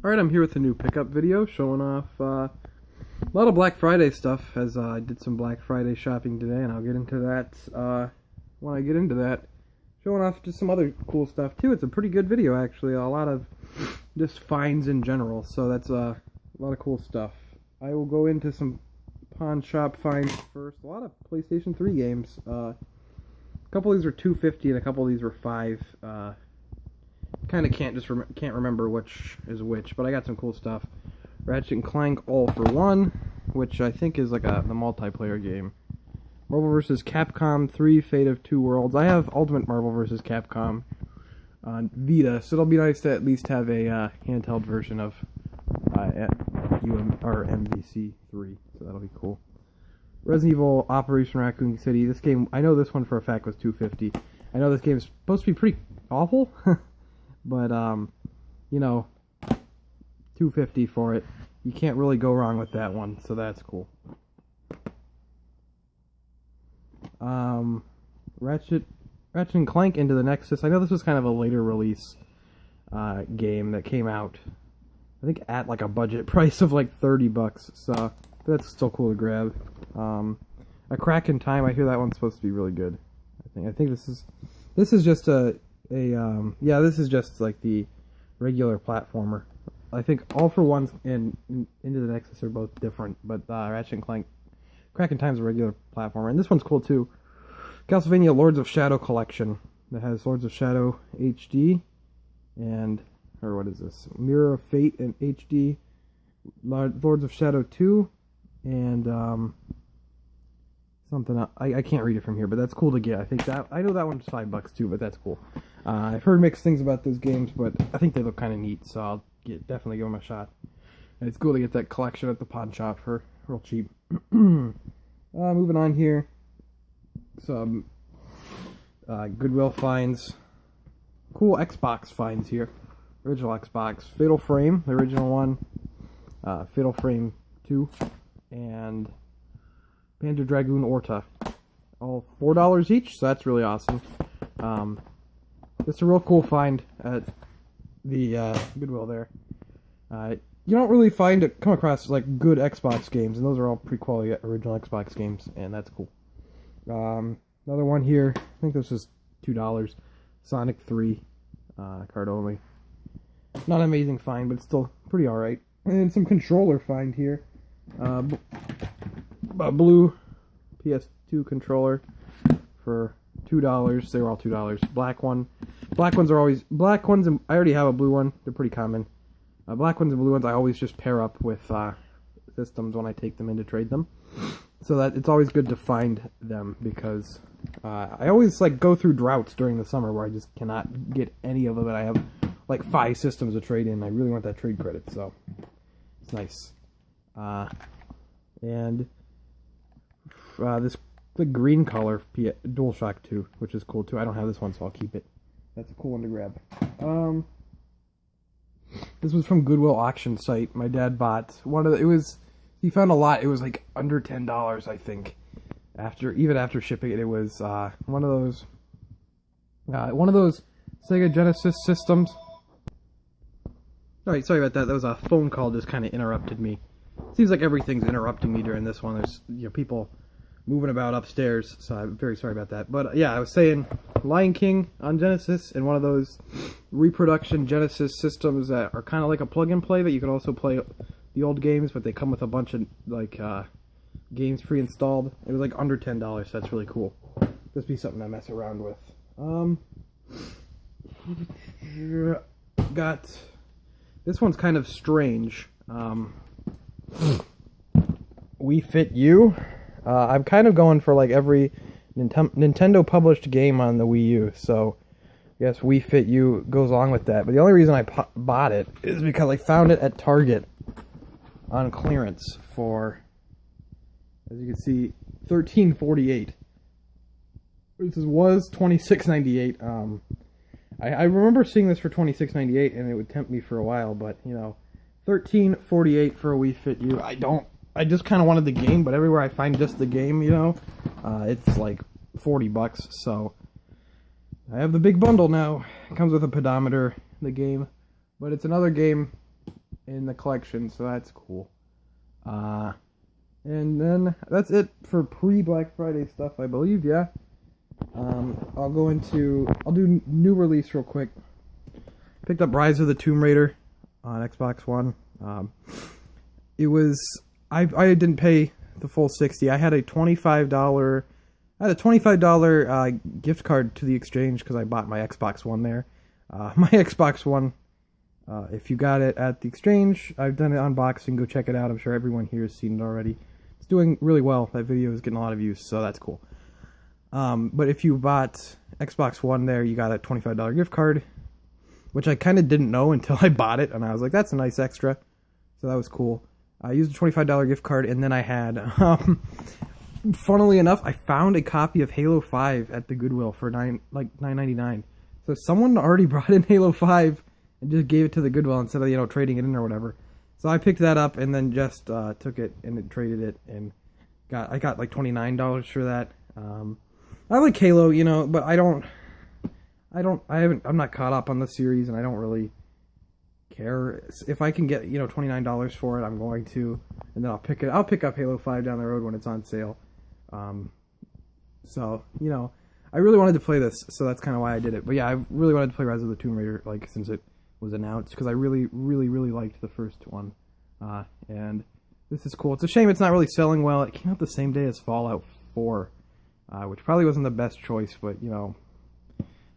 Alright, I'm here with a new pickup video showing off a lot of Black Friday stuff, as I did some Black Friday shopping today, and I'll get into that when I get into that. Showing off just some other cool stuff too. It's a pretty good video actually, a lot of just finds in general, so that's a lot of cool stuff. I will go into some pawn shop finds first. A lot of PlayStation 3 games. A couple of these were $2.50 and a couple of these were $5. Kind of can't remember which is which, but I got some cool stuff. Ratchet and Clank All for One, which I think is like the multiplayer game. Marvel vs. Capcom 3 Fate of Two Worlds. I have Ultimate Marvel vs. Capcom on Vita, so it'll be nice to at least have a handheld version of MVC 3, so that'll be cool. Resident Evil Operation Raccoon City. This game, I know this one for a fact was $2.50. I know this game is supposed to be pretty awful. But, you know, $2.50 for it. You can't really go wrong with that one, so that's cool. Ratchet and Clank Into the Nexus. I know this was kind of a later release game that came out, I think, at like a budget price of like $30, so that's still cool to grab. A Crack in Time. I hear that one's supposed to be really good. I think this is just yeah, this is just like the regular platformer. I think All for One and Into the Nexus are both different, but Ratchet and Clank Crack in Time's a regular platformer, and this one's cool too. Castlevania Lords of Shadow Collection that has Lords of Shadow HD and, or what is this? Mirror of Fate in HD, Lords of Shadow 2, and something I can't read it from here, but that's cool to get. I know that one's $5 too, but that's cool. I've heard mixed things about those games, but I think they look kind of neat, so I'll definitely give them a shot. And it's cool to get that collection at the pawn shop for real cheap. Moving on here, some Goodwill finds, cool Xbox finds here. Original Xbox, Fatal Frame, the original one, Fatal Frame 2, and Panzer Dragoon Orta, all $4 each, so that's really awesome. Just a real cool find at the Goodwill there. You don't really come across like good Xbox games, and those are all pre-quality original Xbox games, and that's cool. Another one here, I think this is $2. Sonic 3, card only. Not an amazing find, but it's still pretty alright. And some controller find here. A blue PS2 controller for $2. They were all $2. Black ones are always and I already have a blue one. They're pretty common. Black ones and blue ones I always just pair up with systems when I take them in to trade them. So that it's always good to find them, because I always like go through droughts during the summer where I just cannot get any of them, and I have like 5 systems to trade in. I really want that trade credit, so it's nice. And the green color DualShock 2, which is cool too. I don't have this one, so I'll keep it. That's a cool one to grab. This was from Goodwill auction site. My dad bought one of he found a lot. It was like under $10, I think. Even after shipping it, it was one of those Sega Genesis systems. Alright, sorry about that. That was a phone call, just kind of interrupted me. Seems like everything's interrupting me during this one. There's people moving about upstairs, so I'm very sorry about that. But yeah, I was saying Lion King on Genesis, and one of those reproduction Genesis systems that are kind of like a plug-and-play, but you can also play the old games, but they come with a bunch of like games pre-installed. It was like under $10, so that's really cool. This be something to mess around with. Got this one's kind of strange. Wii Fit U. I'm kind of going for like every Nintendo published game on the Wii U, so I guess Wii Fit U goes along with that. But the only reason I bought it is because I found it at Target on clearance for, as you can see, $13.48. This was $26.98. I remember seeing this for $26.98, and it would tempt me for a while, but you know, $13.48 for a Wii Fit U. I just kind of wanted the game, but everywhere I find just the game, you know, it's like $40, so I have the big bundle now. It comes with a pedometer, the game, but it's another game in the collection, so that's cool. And then that's it for pre-Black Friday stuff, I believe. Yeah. I'll do new release real quick. Picked up Rise of the Tomb Raider on Xbox One. It was I didn't pay the full $60. I had a $25 gift card to the exchange because I bought my Xbox One there. My Xbox One, if you got it at the exchange, I've done an unboxing. Go check it out. I'm sure everyone here has seen it already. It's doing really well. That video is getting a lot of views, so that's cool. But if you bought Xbox One there, you got a $25 gift card, which I kind of didn't know until I bought it, and I was like, that's a nice extra. So that was cool. I used a $25 gift card, and then I had, funnily enough, I found a copy of Halo 5 at the Goodwill for $9.99. So someone already brought in Halo 5 and just gave it to the Goodwill instead of, trading it in or whatever. So I picked that up and then just took it and traded it, and I got like $29 for that. I like Halo, but I'm not caught up on the series, and I don't really care. If I can get, $29 for it, I'm going to, and then I'll pick up Halo 5 down the road when it's on sale. So, I really wanted to play this, so that's kind of why I did it. But yeah, I really wanted to play Rise of the Tomb Raider, since it was announced, because I really, really, really liked the first one. And this is cool. It's a shame it's not really selling well. It came out the same day as Fallout 4, which probably wasn't the best choice, but,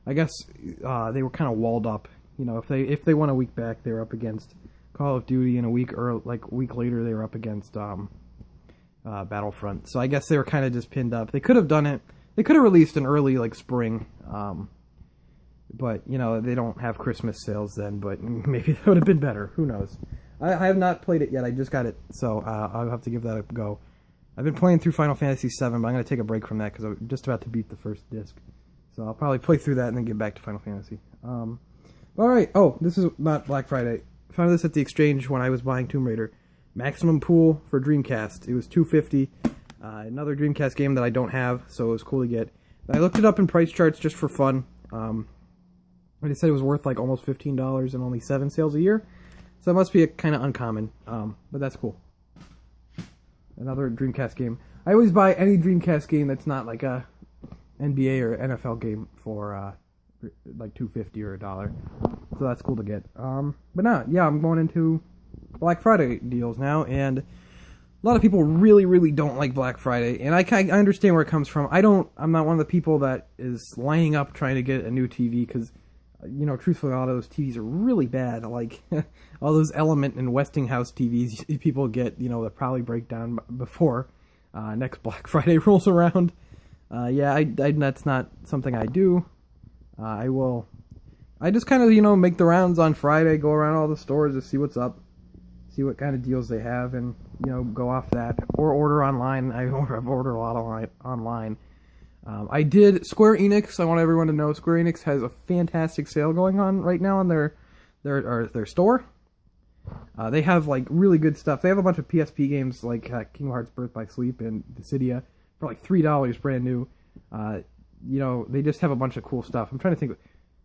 I guess they were kind of walled up. If they went a week back, they were up against Call of Duty, and a week later they were up against Battlefront. So I guess they were kind of just pinned up. They could have done it. They could have released an early spring, but they don't have Christmas sales then. But maybe that would have been better. Who knows? I have not played it yet. I just got it, so I'll have to give that a go. I've been playing through Final Fantasy VII, but I'm going to take a break from that because I'm just about to beat the first disc. So I'll probably play through that and then get back to Final Fantasy. Alright, this is not Black Friday. I found this at the exchange when I was buying Tomb Raider. Maximum Pool for Dreamcast. It was $250. Another Dreamcast game that I don't have, so it was cool to get. I looked it up in price charts just for fun. They said it was worth almost $15 and only 7 sales a year. So it must be kind of uncommon, but that's cool. Another Dreamcast game. I always buy any Dreamcast game that's not like a NBA or NFL game for $2.50 or $1. So that's cool to get. But now, yeah, I'm going into Black Friday deals now, and a lot of people really, really don't like Black Friday, and I understand where it comes from. I'm not one of the people that is lining up trying to get a new TV, because, truthfully, a lot of those TVs are really bad. All those Element and Westinghouse TVs people get, that probably break down before next Black Friday rolls around. That's not something I do. I just kind of, make the rounds on Friday, go around all the stores to see what's up, see what kind of deals they have, and, go off that. Or order online. I've ordered a lot online. I did Square Enix. I want everyone to know Square Enix has a fantastic sale going on right now on their store. They have, really good stuff. They have a bunch of PSP games like Kingdom Hearts Birth by Sleep and Dissidia for, $3 brand new. They just have a bunch of cool stuff. I'm trying to think.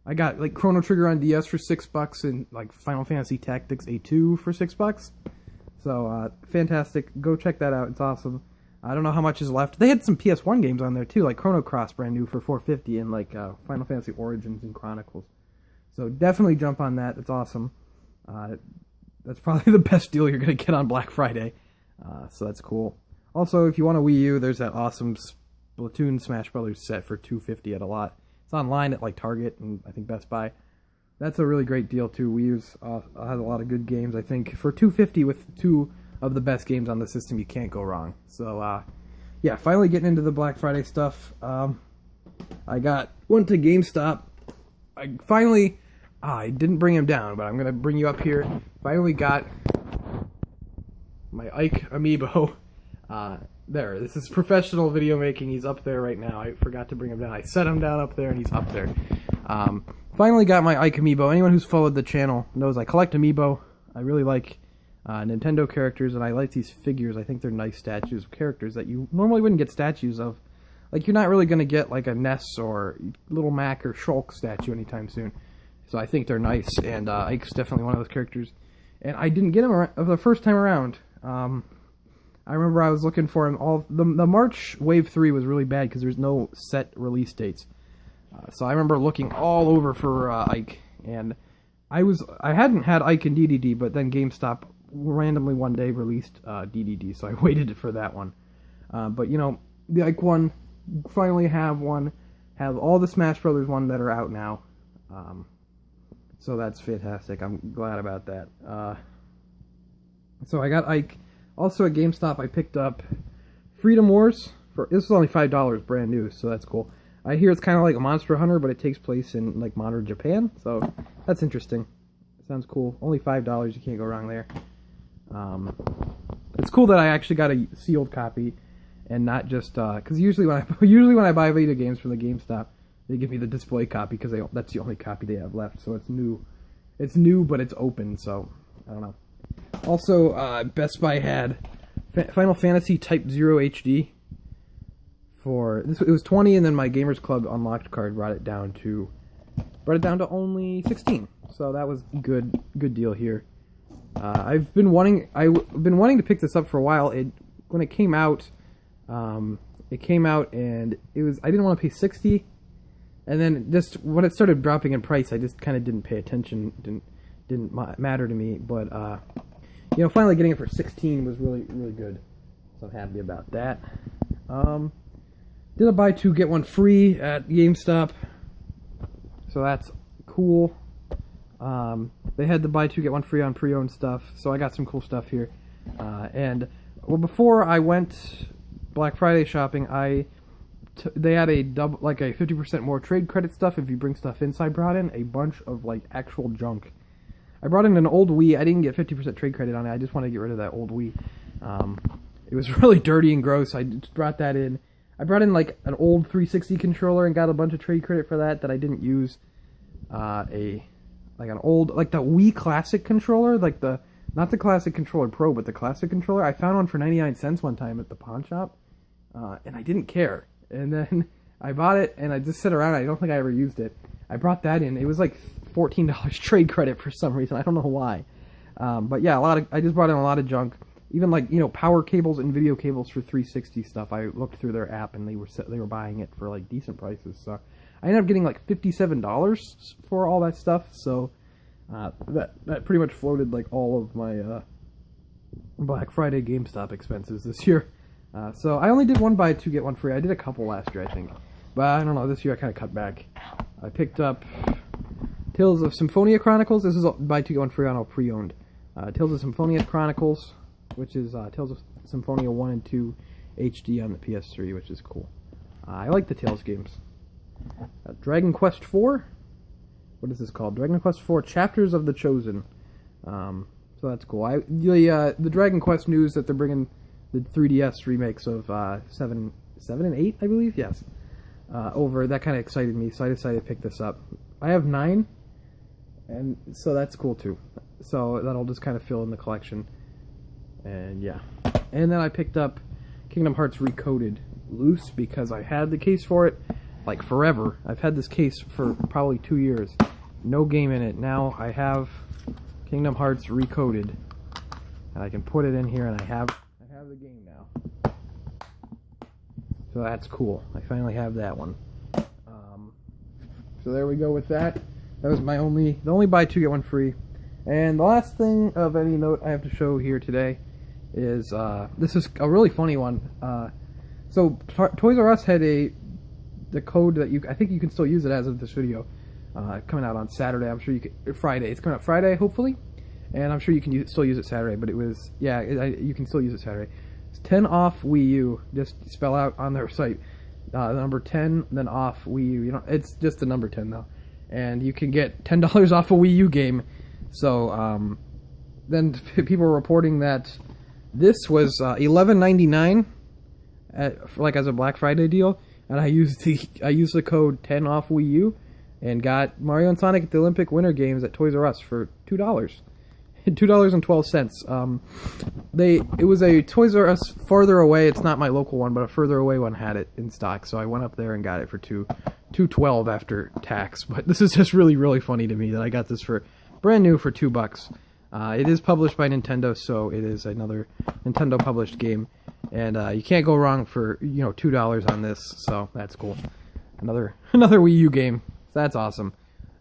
I got Chrono Trigger on DS for $6 and Final Fantasy Tactics A2 for $6. So fantastic. Go check that out. It's awesome. I don't know how much is left. They had some PS1 games on there too, like Chrono Cross brand new for $4.50 and Final Fantasy Origins and Chronicles. So definitely jump on that. It's awesome. That's probably the best deal you're gonna get on Black Friday. So that's cool. Also, if you want a Wii U, there's that awesome Splatoon Smash Brothers set for $250 at a lot. It's online at Target and I think Best Buy. That's a really great deal too. Wii U's has a lot of good games. I think for $250 with 2 of the best games on the system, you can't go wrong. So yeah, finally getting into the Black Friday stuff. I went to GameStop. I didn't bring him down, but I'm gonna bring you up here. Finally got my Ike Amiibo. There, this is professional video making. He's up there right now. I forgot to bring him down. I set him down up there, and he's up there. Finally got my Ike Amiibo. Anyone who's followed the channel knows I collect Amiibo. I really like Nintendo characters, and I like these figures. I think they're nice statues of characters that you normally wouldn't get statues of. You're not really going to get a Ness or Little Mac or Shulk statue anytime soon. So I think they're nice, and Ike's definitely one of those characters. and I didn't get him the first time around. I remember I was looking for him. The March Wave 3 was really bad because there's no set release dates. So I remember looking all over for Ike, and I hadn't had Ike and DDD, but then GameStop randomly one day released DDD, so I waited for that one. But you know, the Ike one, finally have all the Smash Brothers one that are out now. So that's fantastic. I'm glad about that. So I got Ike. Also at GameStop, I picked up Freedom Wars. This is only $5, brand new, so that's cool. I hear it's kind of like a Monster Hunter, but it takes place in like modern Japan, so that's interesting. Sounds cool. Only $5, you can't go wrong there. It's cool that I actually got a sealed copy, and not just because usually when I buy video games from the GameStop, they give me the display copy because that's the only copy they have left. So it's new. It's new, but it's open, so I don't know. Also, Best Buy had Final Fantasy Type 0 HD for this. It was 20, and then my Gamers Club Unlocked card brought it down to only 16. So that was good deal here. I've been wanting to pick this up for a while. When it came out, and I didn't want to pay 60, and then just when it started dropping in price, I just kind of didn't pay attention. Didn't matter to me, but you know, finally getting it for 16 was really good, so I'm happy about that. Did a buy two get one free at GameStop, so that's cool. They had the buy two get one free on pre-owned stuff, so I got some cool stuff here. Before I went Black Friday shopping, they had a 50% more trade credit stuff if you bring stuff in. So I brought in a bunch of like actual junk. I brought in an old Wii. I didn't get 50% trade credit on it. I just wanted to get rid of that old Wii. It was really dirty and gross. I just brought that in. I brought in like an old 360 controller and got a bunch of trade credit for that I didn't use. The Wii Classic controller, not the Classic Controller Pro, but the Classic controller. I found one for 99 cents one time at the pawn shop, and I didn't care. And then I bought it, and I just sit around. I don't think I ever used it. I brought that in. It was like $14 trade credit for some reason. I don't know why. But yeah, I just brought in a lot of junk. Even like, you know, power cables and video cables for 360 stuff. I looked through their app, and they were buying it for like decent prices. So I ended up getting like $57 for all that stuff. So that pretty much floated like all of my Black Friday GameStop expenses this year. So I only did one buy two get one free. I did a couple last year, I think. But I don't know, this year I kind of cut back. I picked up Tales of Symphonia Chronicles. This is a buy two get one free on all pre-owned. Tales of Symphonia Chronicles, which is Tales of Symphonia 1 and 2 HD on the PS3, which is cool. I like the Tales games. Dragon Quest IV. What is this called? Dragon Quest IV Chapters of the Chosen. So that's cool. The Dragon Quest news that they're bringing the 3DS remakes of 7 and 8, I believe. Yes. Over. That kind of excited me, so I decided to pick this up. I have 9, and so that's cool too. So that'll just kind of fill in the collection. And yeah. And then I picked up Kingdom Hearts Recoded loose because I had the case for it like forever. I've had this case for probably 2 years. No game in it. Now I have Kingdom Hearts Recoded, and I can put it in here, and I have the game now. So that's cool. I finally have that one. So there we go with that. That was the only buy two get one free. And the last thing of any note I have to show here today is this is a really funny one. So Toys R Us had the code that I think you can still use it as of this video. Coming out on Saturday. I'm sure you can. Friday. It's coming out Friday, hopefully. And I'm sure you can still use it Saturday. But it was, yeah, you can still use it Saturday. It's 10 off Wii U. Just spell out on their site the number 10, then off Wii U. You know, it's just the number 10 though. And you can get $10 off a Wii U game. So then people were reporting that this was $11.99 as a Black Friday deal, and I used the code 10 off Wii U and got Mario and Sonic at the Olympic Winter Games at Toys R Us for $2. $2.12. It was a Toys R Us farther away. It's not my local one, but a further away one had it in stock, so I went up there and got it for $2.12 after tax. But this is just really funny to me that I got this for brand new for $2. It is published by Nintendo, so it is another Nintendo published game, and you can't go wrong for $2 on this. So that's cool. Another Wii U game. So that's awesome.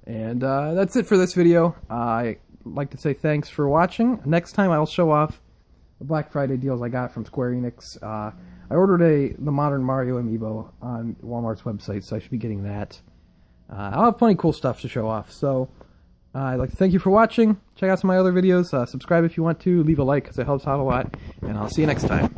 And that's it for this video. I like to say thanks for watching. Next time I'll show off the Black Friday deals I got from Square Enix. I ordered the Modern Mario amiibo on Walmart's website, so I should be getting that. I'll have plenty of cool stuff to show off. So I'd like to thank you for watching. Check out some of my other videos. Subscribe if you want to. Leave a like because it helps out a lot. And I'll see you next time.